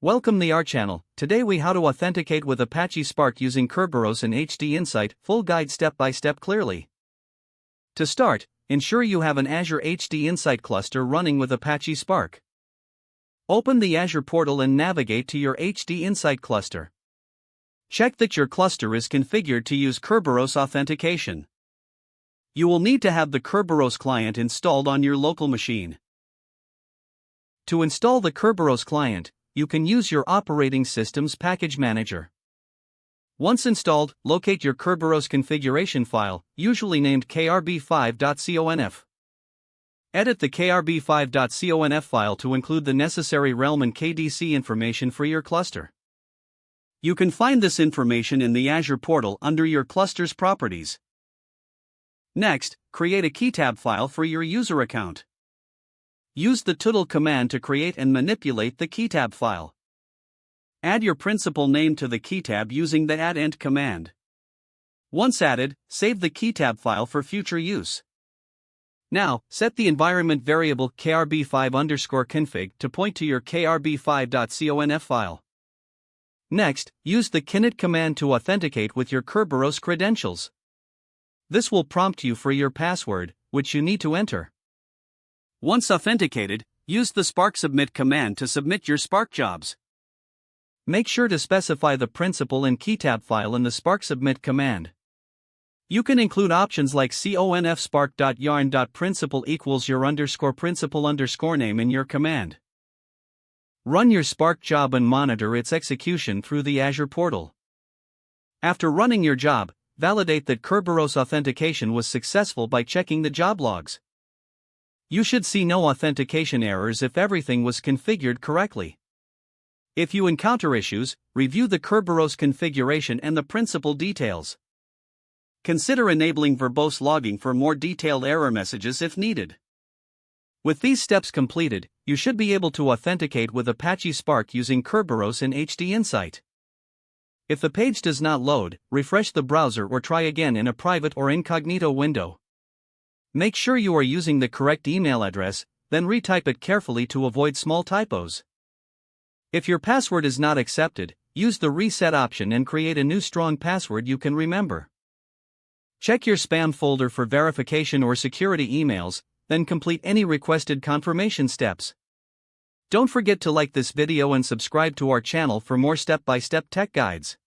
Welcome to our channel. Today we how to authenticate with Apache Spark using Kerberos and HDInsight, full guide step by step clearly. To start, ensure you have an Azure HDInsight cluster running with Apache Spark. Open the Azure portal and navigate to your HDInsight cluster. Check that your cluster is configured to use Kerberos authentication. You will need to have the Kerberos client installed on your local machine. To install the Kerberos client, you can use your operating system's package manager. Once installed, locate your Kerberos configuration file, usually named krb5.conf. Edit the krb5.conf file to include the necessary realm and KDC information for your cluster. You can find this information in the Azure portal under your cluster's properties. Next, create a keytab file for your user account. Use the toodle command to create and manipulate the keytab file. Add your principal name to the keytab using the add_ent command. Once added, save the keytab file for future use. Now, set the environment variable krb5_config to point to your krb5.conf file. Next, use the init command to authenticate with your Kerberos credentials. This will prompt you for your password, which you need to enter. Once authenticated, use the Spark submit command to submit your Spark jobs. Make sure to specify the principal and keytab file in the Spark submit command. You can include options like conf_spark.yarn.principal equals your _principal_ name in your command. Run your Spark job and monitor its execution through the Azure portal. After running your job, validate that Kerberos authentication was successful by checking the job logs. You should see no authentication errors if everything was configured correctly. If you encounter issues, review the Kerberos configuration and the principal details. Consider enabling verbose logging for more detailed error messages if needed. With these steps completed, you should be able to authenticate with Apache Spark using Kerberos and HDInsight. If the page does not load, refresh the browser or try again in a private or incognito window. Make sure you are using the correct email address, then retype it carefully to avoid small typos. If your password is not accepted, use the reset option and create a new strong password you can remember. Check your spam folder for verification or security emails, then complete any requested confirmation steps. Don't forget to like this video and subscribe to our channel for more step-by-step tech guides.